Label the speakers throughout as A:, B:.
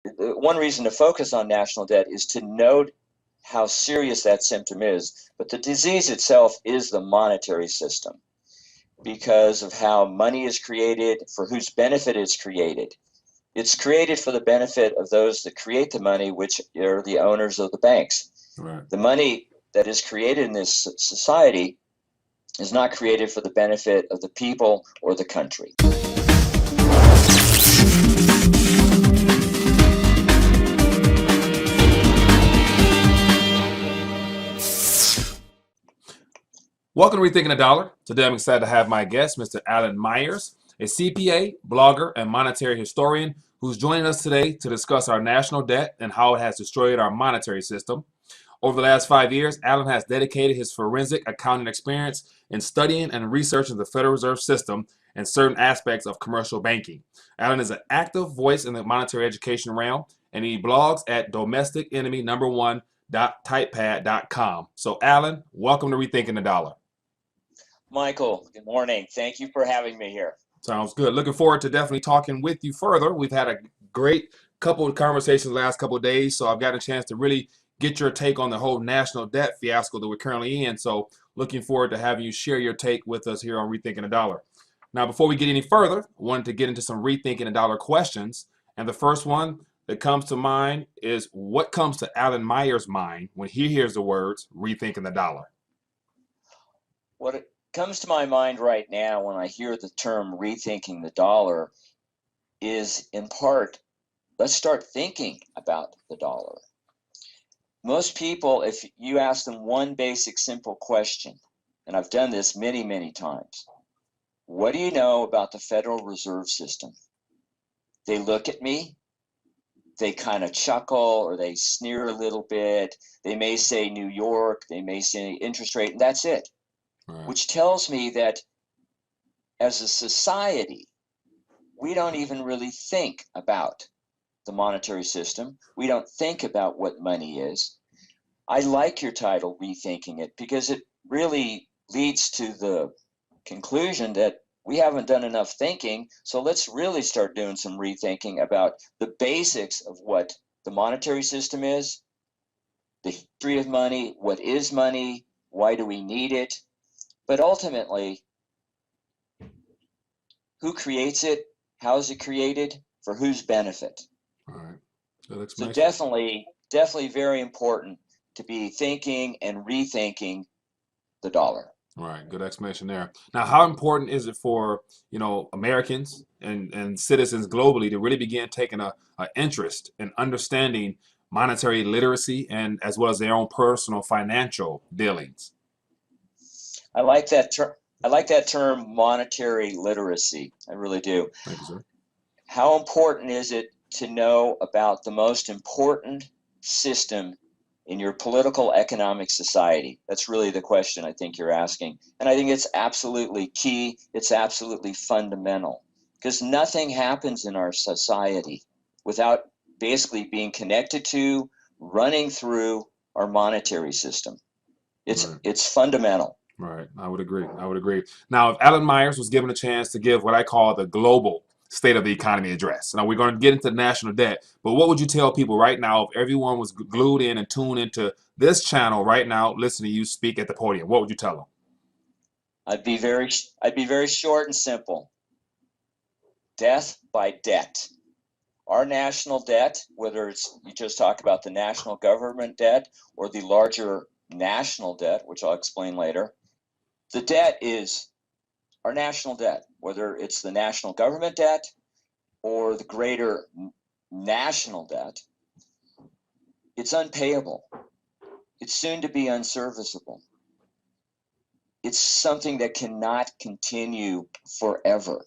A: one reason to focus on national debt is to note how serious that symptom is. But the disease itself is the monetary system because of how money is created, for whose benefit it's created. It's created for the benefit of those that create the money, which are the owners of the banks.
B: Right.
A: The money that is created in this society is not created for the benefit of the people or the country.
B: Welcome to Rethinking the Dollar. Today I'm excited to have my guest, Mr. Alan Myers, a CPA, blogger, and monetary historian who's joining us today to discuss our national debt and how it has destroyed our monetary system. Over the last 5 years, Alan has dedicated his forensic accounting experience in studying and researching the Federal Reserve System and certain aspects of commercial banking. Alan is an active voice in the monetary education realm, and he blogs at domesticenemy1.typepad.com. So, Alan, welcome to Rethinking the Dollar.
A: Michael, good morning. Thank you for having me here.
B: Sounds good. Looking forward to definitely talking with you further. We've had a great couple of conversations the last couple of days, so I've got a chance to really get your take on the whole national debt fiasco that we're currently in. So looking forward to having you share your take with us here on Rethinking the Dollar. Now, before we get any further, I wanted to get into some Rethinking the Dollar questions. And the first one that comes to mind is, what comes to Alan Myers' mind when he hears the words Rethinking the Dollar?
A: What comes to my mind right now when I hear the term rethinking the dollar is, in part, let's start thinking about the dollar. Most people, if you ask them one basic simple question, and I've done this many, many times, what do you know about the Federal Reserve System? They look at me, they kind of chuckle or they sneer a little bit. They may say New York, they may say interest rate, and that's it.
B: Right.
A: Which tells me that as a society, we don't even really think about the monetary system. We don't think about what money is. I like your title, Rethinking It, because it really leads to the conclusion that we haven't done enough thinking. So let's really start doing some rethinking about the basics of what the monetary system is, the history of money, what is money, why do we need it? But ultimately, who creates it? How is it created? For whose benefit?
B: All right. Good
A: So
B: explanation.
A: definitely very important to be thinking and rethinking the dollar.
B: All right, good explanation there. Now, how important is it for, Americans and citizens globally to really begin taking a interest in understanding monetary literacy and as well as their own personal financial dealings?
A: I like that term. I like that term, monetary literacy. I really do.
B: Thank you, sir.
A: How important is it to know about the most important system in your political economic society? That's really the question I think you're asking. And I think it's absolutely key. It's absolutely fundamental, because nothing happens in our society without basically being connected to, running through our monetary system. It's fundamental.
B: Right. I would agree. Now, if Alan Myers was given a chance to give what I call the global state of the economy address, now we're going to get into national debt, but what would you tell people right now if everyone was glued in and tuned into this channel right now, listening to you speak at the podium? What would you tell them?
A: I'd be very short and simple. Death by debt. Our national debt, whether it's you just talk about the national government debt or the larger national debt, which I'll explain later, the debt is our national debt, whether it's the national government debt or the greater national debt. It's unpayable. It's soon to be unserviceable. It's something that cannot continue forever.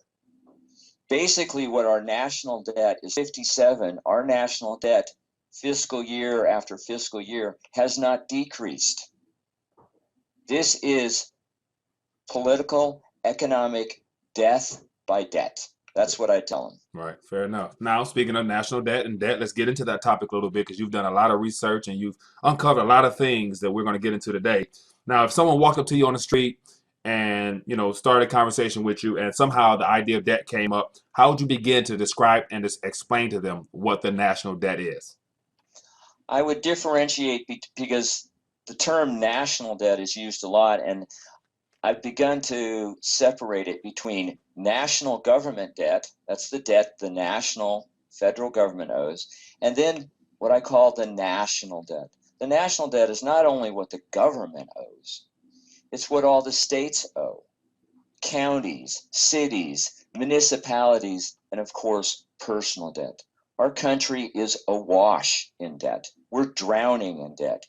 A: Basically, what our national debt is 57, our national debt fiscal year after fiscal year has not decreased. This is political, economic death by debt. That's what I tell them.
B: Right, fair enough. Now, speaking of national debt and debt, let's get into that topic a little bit, because you've done a lot of research and you've uncovered a lot of things that we're going to get into today. Now, if someone walked up to you on the street and started a conversation with you, and somehow the idea of debt came up, how would you begin to describe and just explain to them what the national debt is?
A: I would differentiate because the term national debt is used a lot, and I've begun to separate it between national government debt, that's the debt the national federal government owes, and then what I call the national debt. The national debt is not only what the government owes, it's what all the states owe, counties, cities, municipalities, and of course, personal debt. Our country is awash in debt. We're drowning in debt.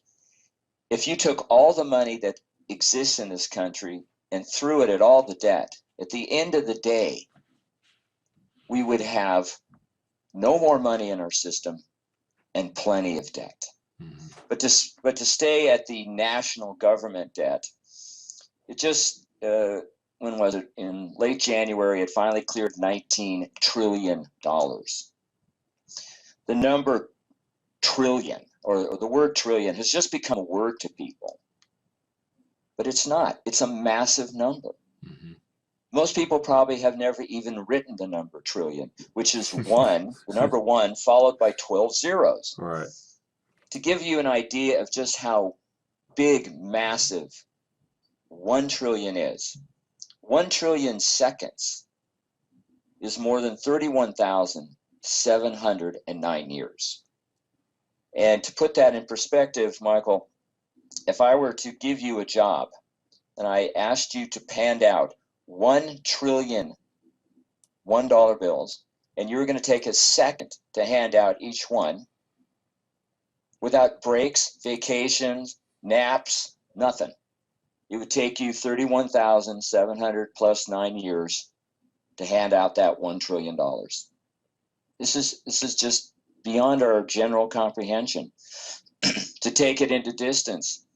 A: If you took all the money that exists in this country and threw it at all the debt, at the end of the day, we would have no more money in our system and plenty of debt.
B: Mm-hmm.
A: But to stay at the national government debt, it just when was it? In late January, it finally cleared $19 trillion. The number trillion, or the word trillion, has just become a word to people. But it's not. It's a massive number.
B: Mm-hmm.
A: Most people probably have never even written the number trillion, which is one, the number one, followed by 12 zeros.
B: Right.
A: To give you an idea of just how big, massive 1 trillion is, 1 trillion seconds is more than 31,709 years. And to put that in perspective, Michael, if I were to give you a job and I asked you to hand out 1 trillion $1 bills, and you were going to take a second to hand out each one without breaks, vacations, naps, nothing, it would take you 31,700 plus 9 years to hand out that $1 trillion. This is just beyond our general comprehension. To take it into distance,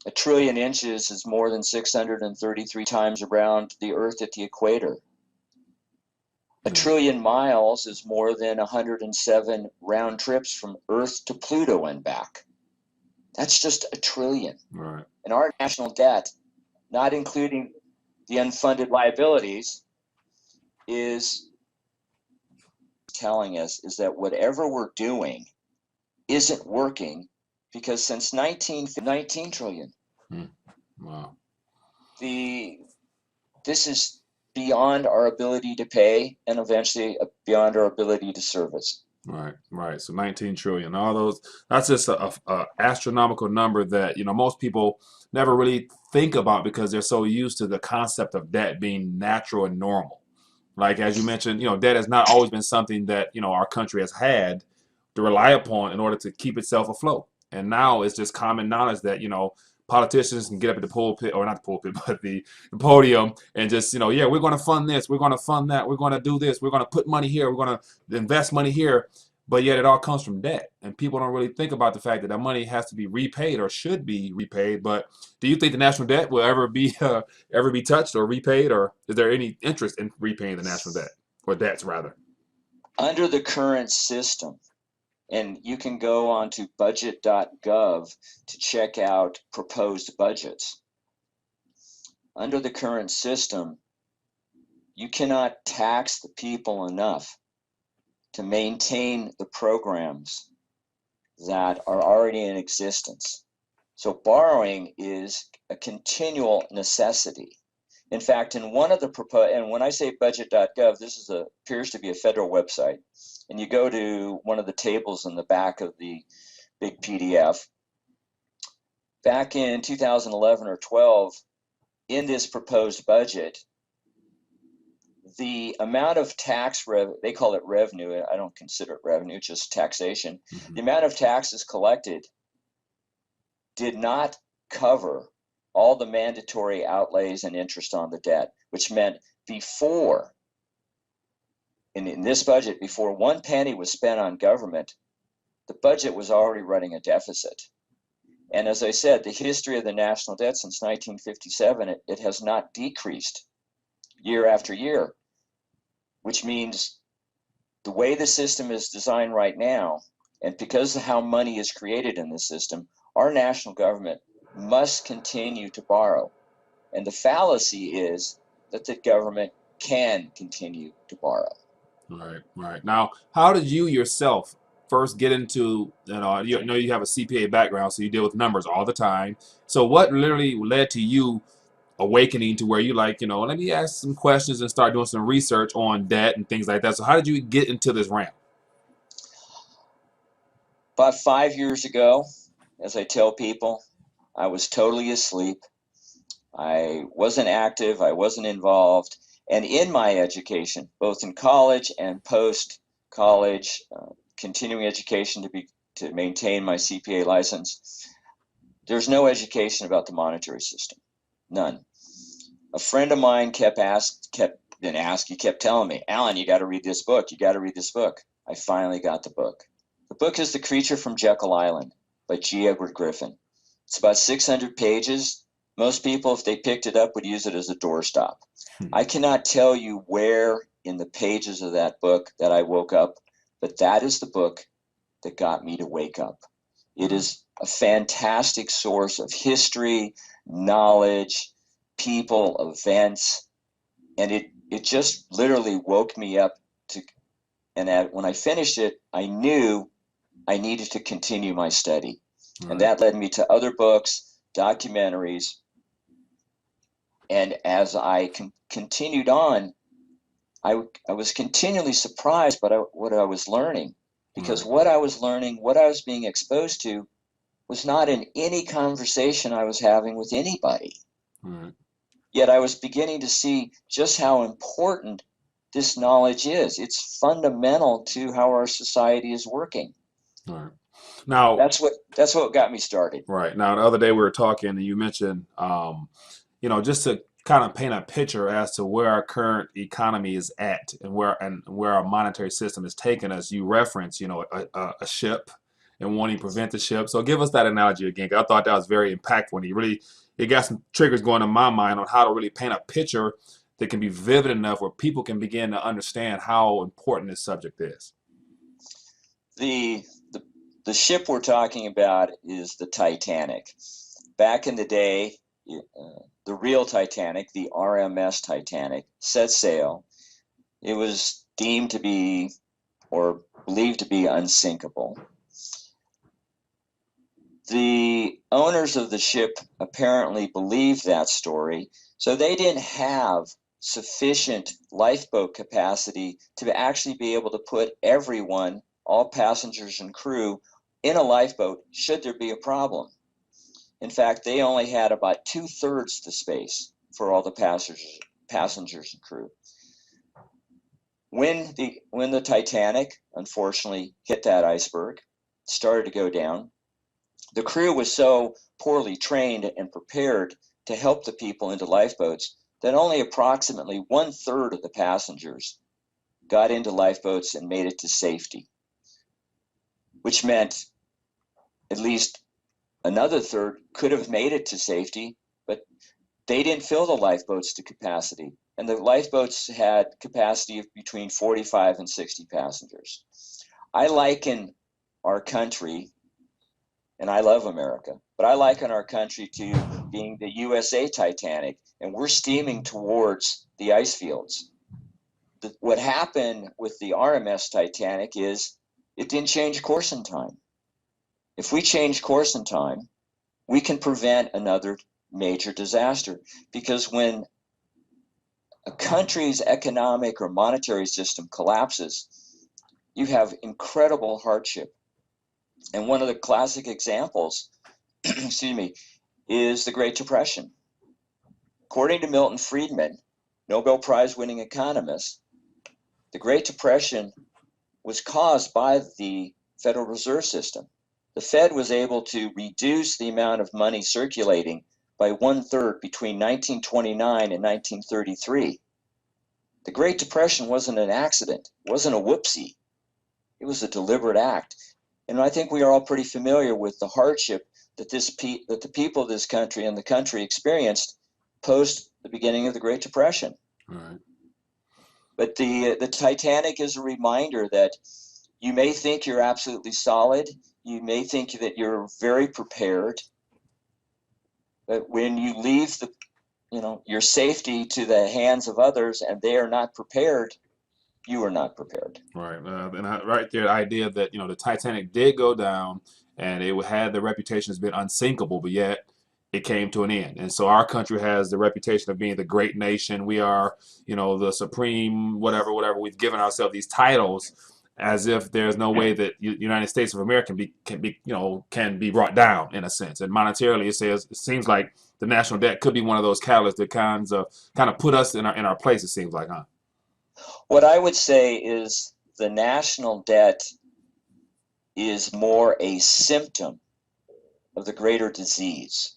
A: 1 trillion inches is more than 633 times around the Earth at the equator. 1 trillion miles is more than 107 round trips from Earth to Pluto and back. That's just 1 trillion.
B: Right.
A: And our national debt, not including the unfunded liabilities, is telling us is that whatever we're doing isn't working, because since 19 trillion.
B: Wow.
A: This is beyond our ability to pay, and eventually beyond our ability to service.
B: Right. So 19 trillion, all those, that's just a astronomical number that, most people never really think about because they're so used to the concept of debt being natural and normal. Like, as you mentioned, debt has not always been something that, our country has had to rely upon in order to keep itself afloat. And now it's just common knowledge that, politicians can get up at the pulpit, or not the pulpit, but the podium, and just, yeah, we're going to fund this, we're going to fund that, we're going to do this, we're going to put money here, we're going to invest money here. But yet it all comes from debt. And people don't really think about the fact that that money has to be repaid or should be repaid. But do you think the national debt will ever be touched or repaid? Or is there any interest in repaying the national debt, or debts rather?
A: Under the current system, and you can go on to budget.gov to check out proposed budgets. Under the current system, you cannot tax the people enough to maintain the programs that are already in existence. So borrowing is a continual necessity. In fact, in one of the and when I say budget.gov, this appears to be a federal website, and you go to one of the tables in the back of the big PDF. Back in 2011 or 12, in this proposed budget, the amount of tax they call it revenue, I don't consider it revenue, just taxation.
B: Mm-hmm.
A: The amount of taxes collected did not cover all the mandatory outlays and interest on the debt, which meant before, in this budget, before 1 penny was spent on government, the budget was already running a deficit. And as I said, the history of the national debt since 1957, it has not decreased year after year, which means the way the system is designed right now, and because of how money is created in this system, our national government must continue to borrow. And the fallacy is that the government can continue to borrow.
B: Right, right. Now, how did you yourself first get into, you know you have a CPA background, so you deal with numbers all the time. So what literally led to you awakening to where you like, let me ask some questions and start doing some research on debt and things like that. So how did you get into this realm?
A: About 5 years ago, as I tell people, I was totally asleep. I wasn't active, I wasn't involved. And in my education, both in college and post college, continuing education to maintain my CPA license, there's no education about the monetary system. None. A friend of mine kept telling me, Alan, you got to read this book. You got to read this book. I finally got the book. The book is The Creature from Jekyll Island by G. Edward Griffin. It's about 600 pages. Most people, if they picked it up, would use it as a doorstop. I cannot tell you where in the pages of that book that I woke up, but that is the book that got me to wake up. It is a fantastic source of history, knowledge, people, events, and it just literally woke me up when I finished it, I knew I needed to continue my study.
B: Right.
A: And that led me to other books, documentaries, and as I continued on, I was continually surprised by what I was learning, because
B: Right.
A: what I was learning, what I was being exposed to, was not in any conversation I was having with anybody.
B: Right.
A: Yet I was beginning to see just how important this knowledge is. It's fundamental to how our society is working.
B: Right. Now,
A: That's what got me started.
B: right. Now, the other day we were talking and you mentioned, just to kind of paint a picture as to where our current economy is at and where our monetary system is taking us. You reference, a ship and wanting to prevent the ship. So give us that analogy again. 'Cause I thought that was very impactful. And it got some triggers going in my mind on how to really paint a picture that can be vivid enough where people can begin to understand how important this subject is.
A: The the ship we're talking about is the Titanic. Back in the day, the real Titanic, the RMS Titanic, set sail. It was deemed to be, or believed to be, unsinkable. The owners of the ship apparently believed that story, so they didn't have sufficient lifeboat capacity to actually be able to put everyone, all passengers and crew, in a lifeboat should there be a problem. In fact, they only had about 2/3 the space for all the passengers and crew. When the Titanic unfortunately hit that iceberg, started to go down, the crew was so poorly trained and prepared to help the people into lifeboats that only approximately 1/3 of the passengers got into lifeboats and made it to safety, which meant at least another third could have made it to safety, but they didn't fill the lifeboats to capacity. And the lifeboats had capacity of between 45 and 60 passengers. I liken our country, and I love America, but I liken our country to being the USA Titanic, and we're steaming towards the ice fields. What happened with the RMS Titanic is it didn't change course in time. If we change course in time, we can prevent another major disaster, because when a country's economic or monetary system collapses, you have incredible hardship. And one of the classic examples, excuse me, is the Great Depression. According to Milton Friedman, Nobel Prize winning economist, the Great Depression was caused by the Federal Reserve System. The Fed was able to reduce the amount of money circulating by 1/3 between 1929 and 1933. The Great Depression wasn't an accident, it wasn't a whoopsie. It was a deliberate act. And I think we are all pretty familiar with the hardship that the people of this country and the country experienced post the beginning of the Great Depression.
B: Right.
A: But the Titanic is a reminder that you may think you're absolutely solid, you may think that you're very prepared, but when you leave your safety to the hands of others, and they are not prepared, you are not prepared.
B: Right. Right there, the idea that, the Titanic did go down and it had the reputation as being unsinkable, but yet it came to an end. And so our country has the reputation of being the great nation. We are, the supreme, whatever. We've given ourselves these titles as if there's no way that United States of America can be brought down in a sense. And monetarily, it seems like the national debt could be one of those catalysts that kind of put us in our place. It seems like, huh?
A: What I would say is the national debt is more a symptom of the greater disease.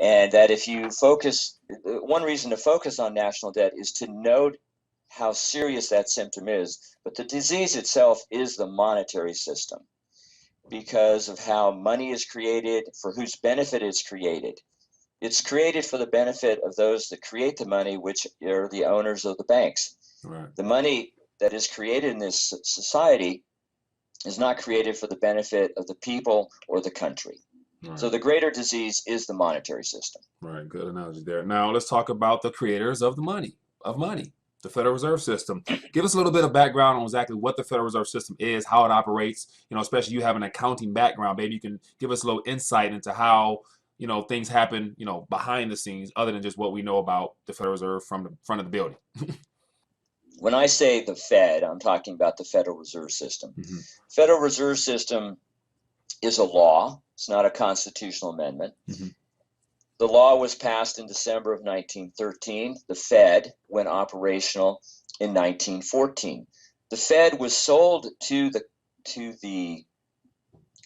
A: And that if you focus, one reason to focus on national debt is to note how serious that symptom is. But the disease itself is the monetary system, because of how money is created, for whose benefit it's created. It's created for the benefit of those that create the money, which are the owners of the banks.
B: Right.
A: The money that is created in this society is not created for the benefit of the people or the country. Right. So the greater disease is the monetary system.
B: Right, good analogy there. Now let's talk about the creators of money, the Federal Reserve System. Give us a little bit of background on exactly what the Federal Reserve System is, how it operates. Especially you have an accounting background. Maybe you can give us a little insight into how things happen, behind the scenes, other than just what we know about the Federal Reserve from the front of the building.
A: When I say the Fed, I'm talking about the Federal Reserve System. Mm-hmm. Federal Reserve System is a law. It's not a constitutional amendment. Mm-hmm. The law was passed in December of 1913. The Fed went operational in 1914. The Fed was sold to the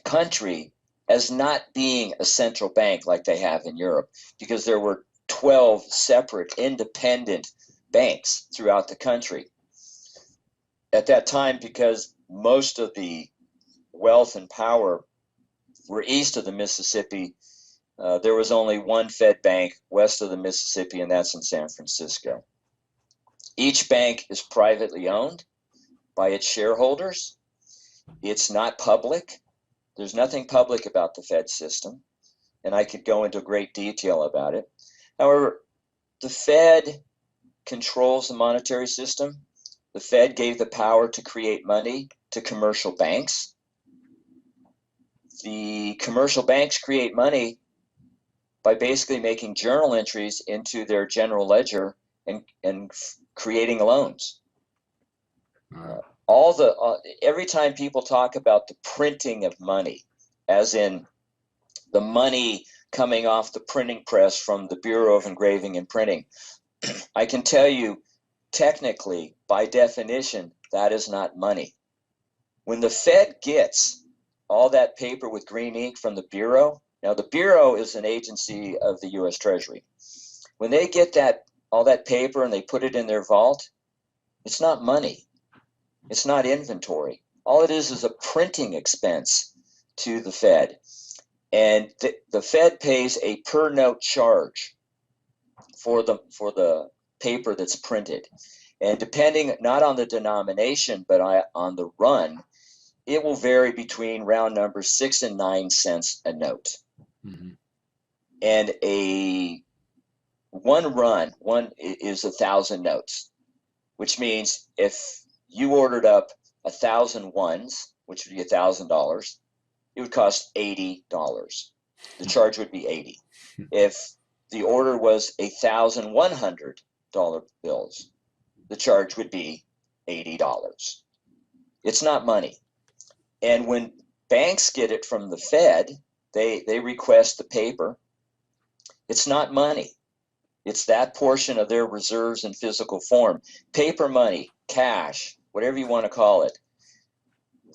A: country as not being a central bank like they have in Europe, because there were 12 separate independent banks throughout the country. At that time, because most of the wealth and power were east of the Mississippi, there was only one Fed bank west of the Mississippi, and that's in San Francisco. Each bank is privately owned by its shareholders. It's not public. There's nothing public about the Fed system, and I could go into great detail about it. However, the Fed controls the monetary system. The Fed gave the power to create money to commercial banks. The commercial banks create money by basically making journal entries into their general ledger and creating loans. Every time people talk about the printing of money, as in the money coming off the printing press from the Bureau of Engraving and Printing, I can tell you, technically, by definition, that is not money. When the Fed gets all that paper with green ink from the Bureau, now the Bureau is an agency of the U.S. Treasury. When they get all that paper and they put it in their vault, it's not money. It's not inventory. All it is a printing expense to the Fed. And the Fed pays a per note charge for the paper that's printed. And depending not on the denomination, but on the run, it will vary between round numbers 6 and 9 cents a note. Mm-hmm. And one is 1,000 notes, which means if you ordered up 1,000 ones, which would be $1,000, it would cost $80. The charge would be 80. If the order was $1,100 bills, the charge would be $80. It's not money. And when banks get it from the Fed, they request the paper. It's not money. It's that portion of their reserves in physical form. Paper money, cash, whatever you want to call it.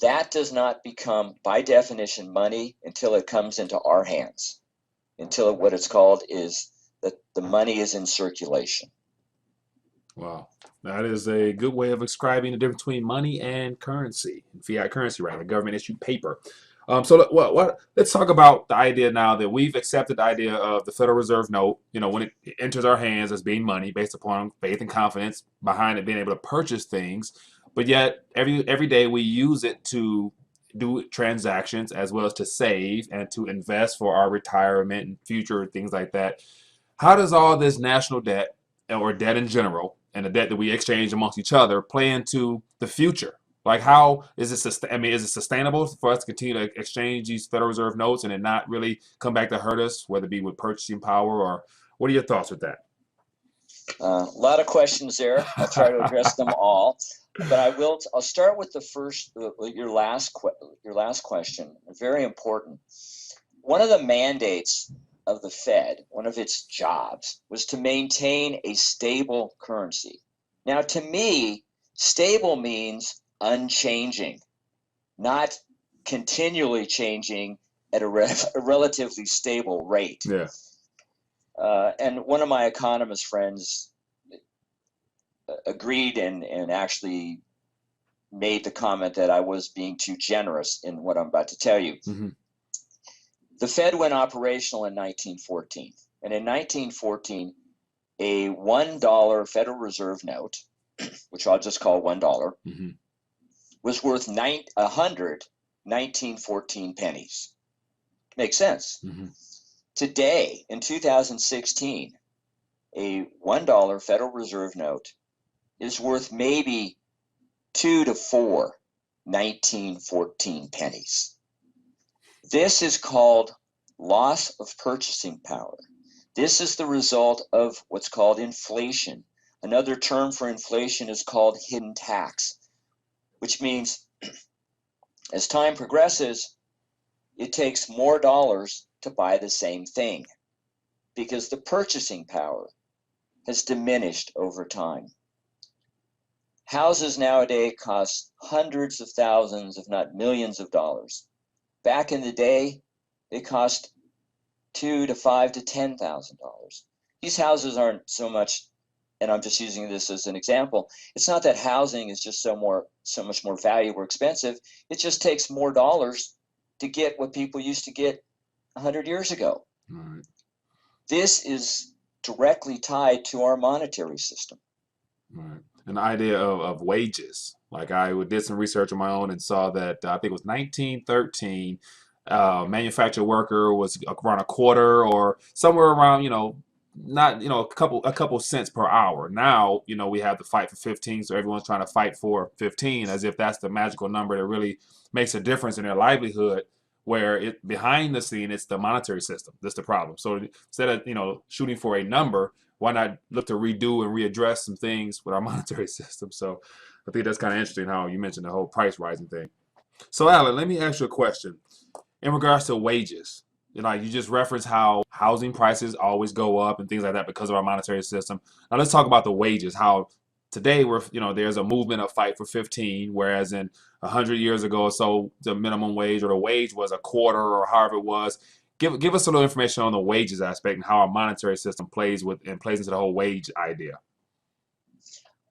A: That does not become, by definition, money until it comes into our hands. Until what it's called is that the money is in circulation.
B: Wow. That is a good way of describing the difference between money and currency, fiat currency, right? The government issued paper. So let's talk about the idea now that we've accepted the idea of the Federal Reserve note, when it enters our hands as being money based upon faith and confidence behind it being able to purchase things. But yet every day we use it to do transactions as well as to save and to invest for our retirement and future things like that. How does all this national debt or debt in general and the debt that we exchange amongst each other play into the future? Like, how is it? I mean, is it sustainable for us to continue to exchange these Federal Reserve notes and it not really come back to hurt us, whether it be with purchasing power, or what are your thoughts with that?
A: A lot of questions there. I'll try to address them all, but I'll start with the first, your last question. Very important. One of the mandates of the Fed, one of its jobs, was to maintain a stable currency. Now, to me, stable means unchanging, not continually changing at a relatively stable rate.
B: Yeah.
A: And one of my economist friends agreed and actually made the comment that I was being too generous in what I'm about to tell you.
B: Mm-hmm.
A: The Fed went operational in 1914. And in 1914, a $1 Federal Reserve note, which I'll just call $1,
B: Mm-hmm.
A: was worth 1914 pennies. Makes sense.
B: Mm-hmm.
A: Today, in 2016, a $1 Federal Reserve note is worth maybe 2 to 4 1914 pennies. This is called loss of purchasing power. This is the result of what's called inflation. Another term for inflation is called hidden tax, which means as time progresses, it takes more dollars to buy the same thing because the purchasing power has diminished over time. Houses nowadays cost hundreds of thousands, if not millions of dollars. Back in the day, they cost $2,000 to $5,000 to $10,000. These houses aren't so much, and I'm just using this as an example. It's not that housing is just so much more valuable or expensive. It just takes more dollars to get what people used to get 100 years ago.
B: Right.
A: This is directly tied to our monetary system.
B: Right. And the idea of wages. Like, I did some research on my own and saw that I think it was 1913, manufactured worker was around a quarter or somewhere around, not, a couple cents per hour. Now, we have the fight for 15, so everyone's trying to fight for 15 as if that's the magical number that really makes a difference in their livelihood. Where it behind the scene, it's the monetary system. That's the problem. So instead of shooting for a number, why not look to redo and readdress some things with our monetary system? So I think that's kind of interesting how you mentioned the whole price rising thing. So Alan, let me ask you a question in regards to wages. You just referenced how housing prices always go up and things like that because of our monetary system. Now let's talk about the wages. How today there's a movement of fight for 15, whereas in 100 years ago or so, the minimum wage or the wage was a quarter or however it was. Give us a little information on the wages aspect and how our monetary system plays into the whole wage idea.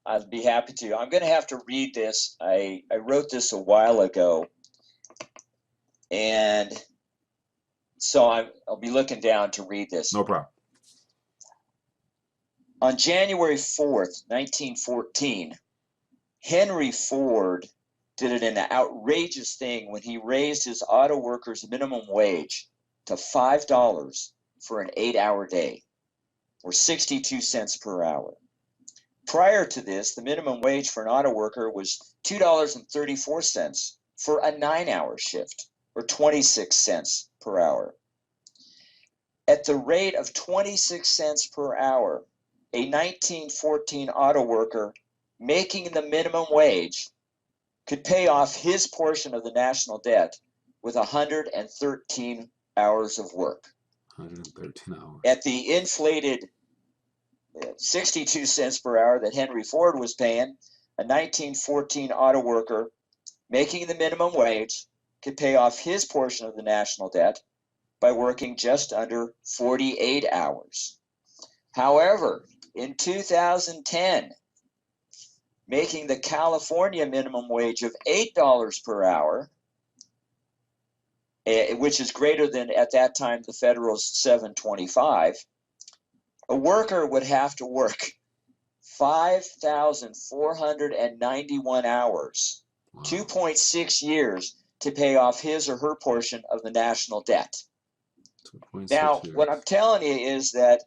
A: I'd be happy to. I'm going to have to read this. I wrote this a while ago, and so I'll be looking down to read this.
B: No problem.
A: On January 4th, 1914, Henry Ford did an outrageous thing when he raised his auto workers' minimum wage to $5 for an 8-hour day, or 62 cents per hour. Prior to this, the minimum wage for an auto worker was $2.34 for a 9-hour shift, or 26 cents per hour. At the rate of 26 cents per hour, a 1914 auto worker making the minimum wage could pay off his portion of the national debt with 113 hours of work.
B: 113 hours.
A: At the inflated 62 cents per hour that Henry Ford was paying, a 1914 auto worker making the minimum wage could pay off his portion of the national debt by working just under 48 hours. However, in 2010, making the California minimum wage of $8 per hour, which is greater than at that time the federal's $7.25, a worker would have to work 5,491 hours, wow, 2.6 years to pay off his or her portion of the national debt. Now, what I'm telling you is that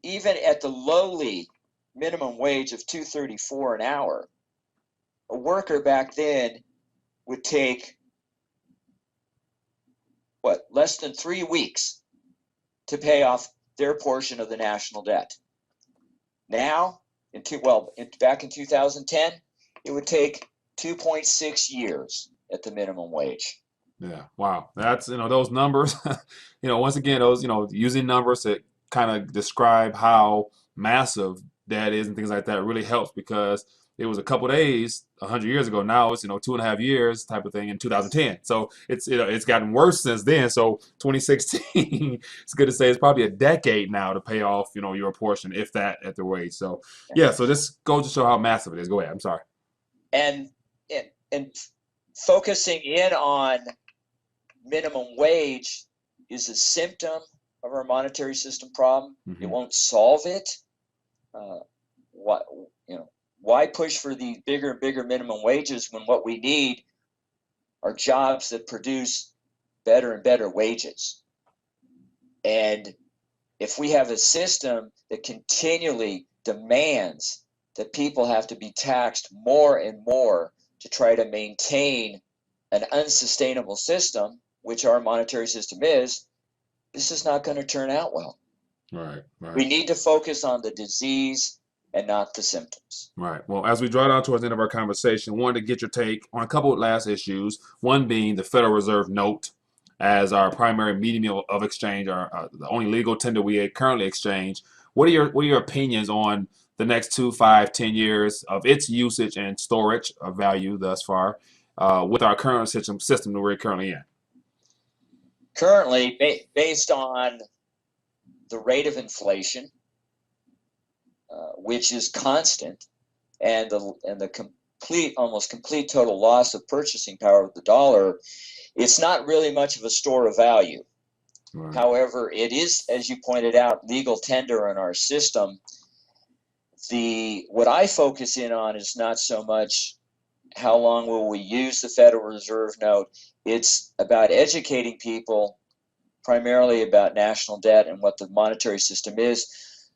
A: even at the lowly minimum wage of $2.34 an hour, a worker back then would take less than 3 weeks to pay off their portion of the national debt. Now, back in 2010, it would take 2.6 years at the minimum wage.
B: Yeah, wow. That's, those numbers, once again, those, using numbers to kind of describe how massive that is and things like that really helps, because it was a couple days 100 years ago. Now it's, 2.5 years type of thing in 2010. So it's gotten worse since then. So 2016, it's good to say it's probably a decade now to pay off, your portion, if that, at the wage. So yeah, so this goes to show how massive it is. Go ahead. I'm sorry.
A: And focusing in on minimum wage is a symptom of our monetary system problem.
B: Mm-hmm.
A: It won't solve it. Why push for the bigger and bigger minimum wages when what we need are jobs that produce better and better wages? And if we have a system that continually demands that people have to be taxed more and more to try to maintain an unsustainable system, which our monetary system is, this is not going to turn out well.
B: Right.
A: We need to focus on the disease and not the symptoms.
B: Right. Well, as we draw down towards the end of our conversation, wanted to get your take on a couple of last issues. One being the Federal Reserve note as our primary medium of exchange, the only legal tender we currently exchange. What are your opinions on the next 2, 5, 10 years of its usage and storage of value thus far with our current system that we're currently in?
A: Currently, based on the rate of inflation, which is constant, and the almost complete total loss of purchasing power of the dollar, it's not really much of a store of value. Right. However, it is, as you pointed out, legal tender in our system. What I focus in on is not so much how long will we use the Federal Reserve note. It's about educating people primarily about national debt and what the monetary system is,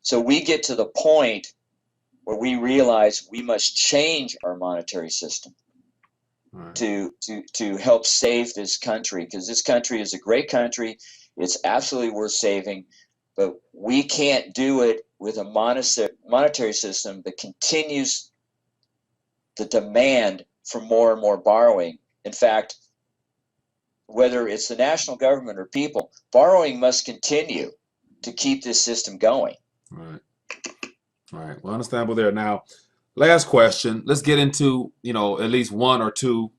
A: so we get to the point where we realize we must change our monetary system. Right. to help save this country, because this country is a great country. It's absolutely worth saving, but we can't do it with a monetary system that continues the demand for more and more borrowing. In fact, whether it's the national government or people, borrowing must continue to keep this system going.
B: Right. All right. Well, understandable there. Now, last question. Let's get into, at least one or two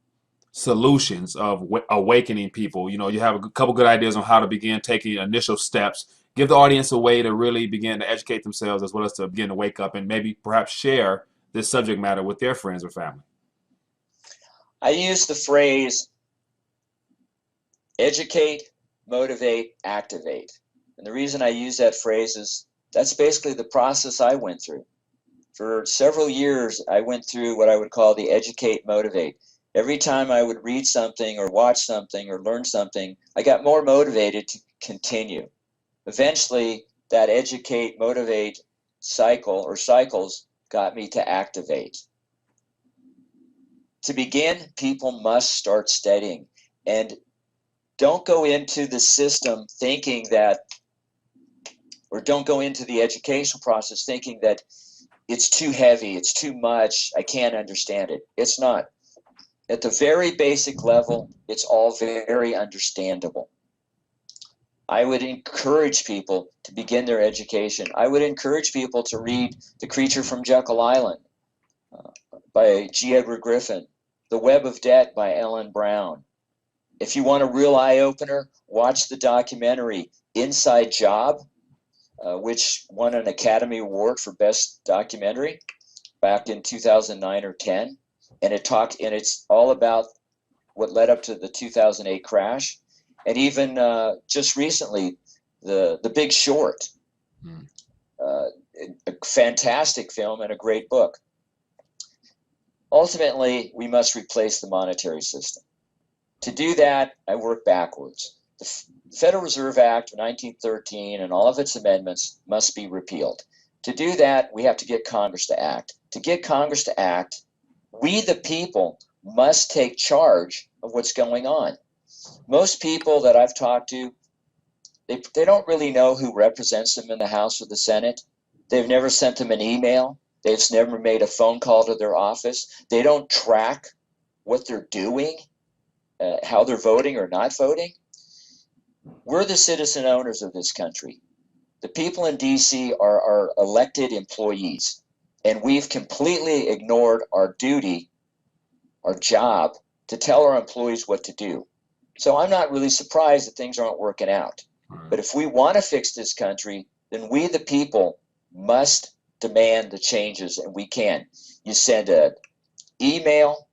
B: solutions of awakening people. You have a couple good ideas on how to begin taking initial steps. Give the audience a way to really begin to educate themselves, as well as to begin to wake up and maybe perhaps share this subject matter with their friends or family.
A: I use the phrase educate, motivate, activate. And the reason I use that phrase is that's basically the process I went through. For several years, I went through what I would call the educate, motivate. Every time I would read something or watch something or learn something, I got more motivated to continue. Eventually, that educate, motivate cycles got me to activate. To begin, people must start studying. And don't go into the system thinking that, or don't go into the educational process thinking that it's too heavy, it's too much, I can't understand it. It's not. At the very basic level, it's all very understandable. I would encourage people to begin their education. I would encourage people to read The Creature from Jekyll Island by G. Edward Griffin, The Web of Debt by Ellen Brown. If you want a real eye-opener, watch the documentary Inside Job, which won an Academy Award for Best Documentary back in 2009 or 10. And it's all about what led up to the 2008 crash. And even just recently, the Big Short, a fantastic film and a great book. Ultimately, we must replace the monetary system. To do that, I work backwards. The Federal Reserve Act of 1913 and all of its amendments must be repealed. To do that, we have to get Congress to act. To get Congress to act, we, the people, must take charge of what's going on. Most people that I've talked to, they don't really know who represents them in the House or the Senate. They've never sent them an email. They've never made a phone call to their office. They don't track what they're doing, how they're voting or not voting. We're the citizen owners of this country. The people in DC are our elected employees, and we've completely ignored our duty, our job, to tell our employees what to do. So I'm not really surprised that things aren't working out. But if we want to fix this country, then we, the people, must demand the changes, and we can. You send an email,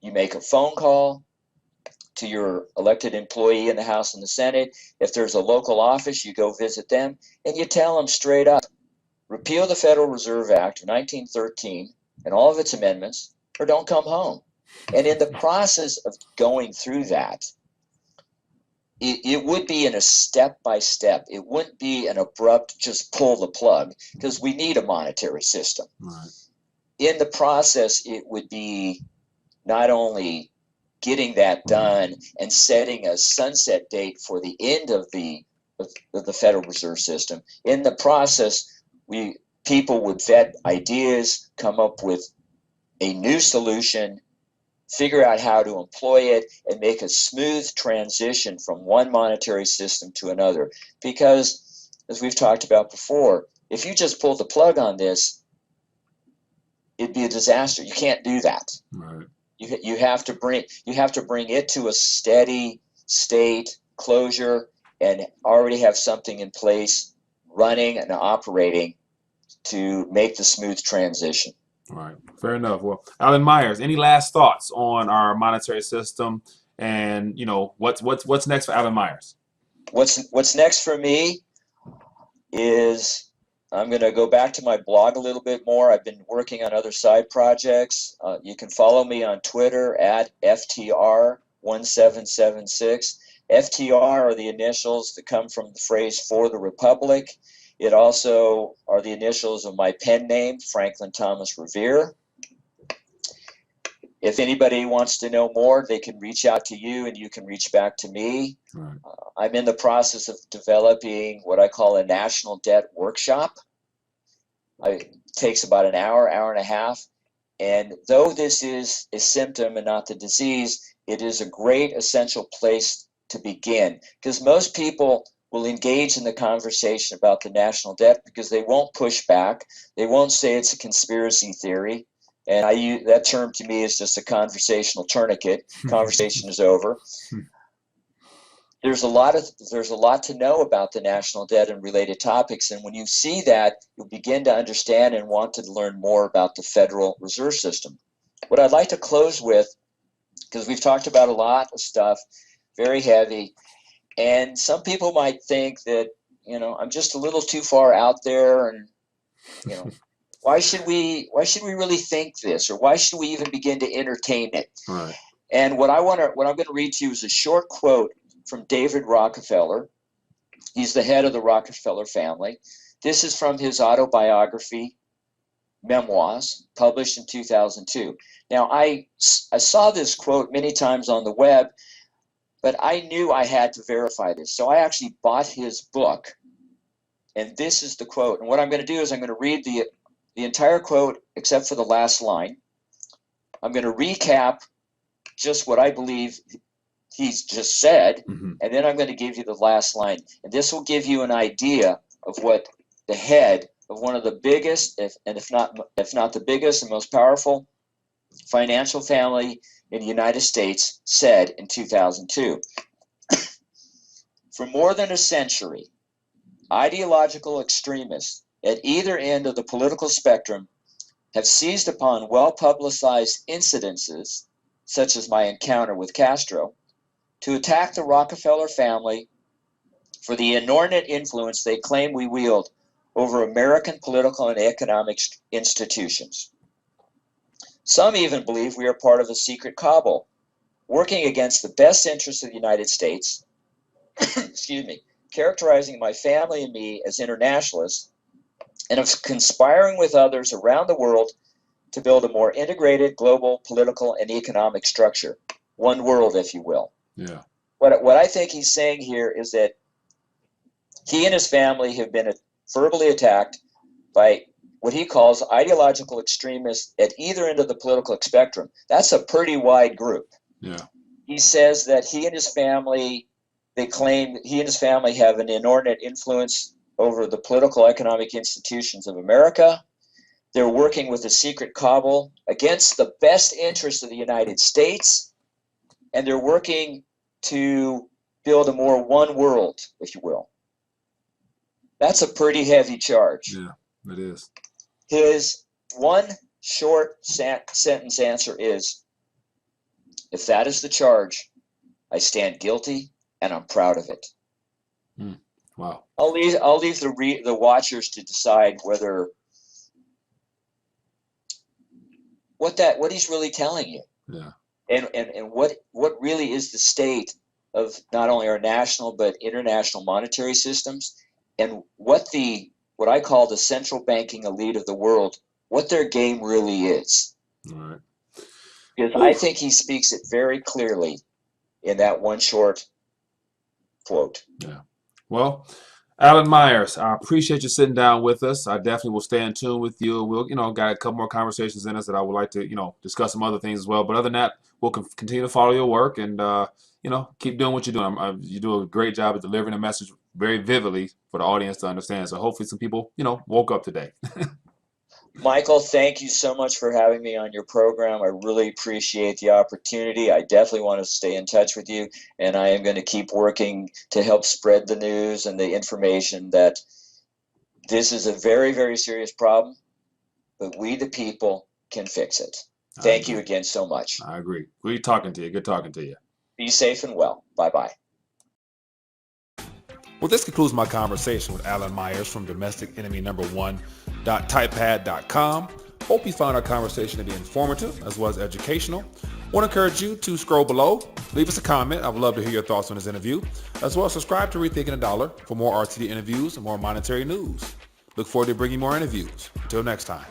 A: you make a phone call to your elected employee in the House and the Senate. If there's a local office, you go visit them, and you tell them straight up, repeal the Federal Reserve Act of 1913 and all of its amendments, or don't come home. And in the process of going through that, it would be in a step-by-step. It wouldn't be an abrupt just pull the plug, because we need a monetary system.
B: Right.
A: In the process, it would be not only getting that done and setting a sunset date for the end of the Federal Reserve System. In the process, people would vet ideas, come up with a new solution, figure out how to employ it, and make a smooth transition from one monetary system to another. Because, as we've talked about before, if you just pull the plug on this, it'd be a disaster. You can't do that.
B: Right.
A: You have to bring it to a steady state closure and already have something in place, running and operating, to make the smooth transition.
B: All right, fair enough. Well, Alan Myers, any last thoughts on our monetary system, and what's next for Alan Myers?
A: What's next for me is I'm going to go back to my blog a little bit more. I've been working on other side projects. You can follow me on Twitter at FTR1776. FTR are the initials that come from the phrase "for the Republic." It also are the initials of my pen name, Franklin Thomas Revere. If anybody wants to know more, they can reach out to you and you can reach back to me.
B: Right.
A: I'm in the process of developing what I call a national debt workshop. It takes about an hour and a half. And though this is a symptom and not the disease, it is a great essential place to begin, because most people will engage in the conversation about the national debt because they won't push back. They won't say it's a conspiracy theory. And I use that term, to me, is just a conversational tourniquet. Conversation is over. There's a lot to know about the national debt and related topics. And when you see that, you'll begin to understand and want to learn more about the Federal Reserve System. What I'd like to close with, because we've talked about a lot of stuff, very heavy, and some people might think that, I'm just a little too far out there, and, why should we really think this, or why should we even begin to entertain it?
B: Right.
A: And what I'm going to read to you is a short quote from David Rockefeller. He's the head of the Rockefeller family. This is from his autobiography, Memoirs, published in 2002. Now, I saw this quote many times on the web, but I knew I had to verify this. So I actually bought his book, and this is the quote. And what I'm going to do is I'm going to read the entire quote except for the last line. I'm going to recap just what I believe he's just said, and then I'm going to give you the last line. And this will give you an idea of what the head of one of the biggest, if not the biggest and most powerful financial family in the United States said in 2002. For more than a century, ideological extremists at either end of the political spectrum have seized upon well-publicized incidences, such as my encounter with Castro, to attack the Rockefeller family for the inordinate influence they claim we wield over American political and economic institutions. Some even believe we are part of a secret cabal, working against the best interests of the United States, excuse me, characterizing my family and me as internationalists and of conspiring with others around the world to build a more integrated global political and economic structure. One world, if you will.
B: Yeah.
A: What I think he's saying here is that he and his family have been verbally attacked by what he calls ideological extremists at either end of the political spectrum. That's a pretty wide group.
B: Yeah.
A: He says that they claim he and his family have an inordinate influence over the political economic institutions of America. They're working with a secret cabal against the best interests of the United States, and they're working to build a more one world, if you will. That's a pretty heavy charge.
B: Yeah, it is.
A: His one short sentence answer is, if that is the charge, I stand guilty and I'm proud of it.
B: Wow.
A: I'll leave the watchers to decide whether what he's really telling you.
B: Yeah.
A: And what really is the state of not only our national but international monetary systems, and what I call the central banking elite of the world, what their game really is.
B: All right.
A: Because I think he speaks it very clearly in that one short quote.
B: Yeah. Well, Alan Myers, I appreciate you sitting down with us. I definitely will stay in tune with you. We'll, got a couple more conversations in us that I would like to, discuss some other things as well. But other than that, we'll continue to follow your work and, keep doing what you're doing. You do a great job at delivering a message very vividly for the audience to understand. So hopefully some people, woke up today.
A: Michael, thank you so much for having me on your program. I really appreciate the opportunity. I definitely want to stay in touch with you, and I am going to keep working to help spread the news and the information that this is a very, very serious problem, but we, the people, can fix it. Thank you again so much.
B: I agree. Good talking to you. Good talking to you.
A: Be safe and well. Bye-bye.
B: Well, this concludes my conversation with Alan Myers from Domestic Enemy Number 1.typepad.com. Hope you found our conversation to be informative as well as educational. I want to encourage you to scroll below, leave us a comment. I would love to hear your thoughts on this interview, as well as subscribe to Rethinking the Dollar for more RTD interviews and more monetary news. Look forward to bringing more interviews. Until next time.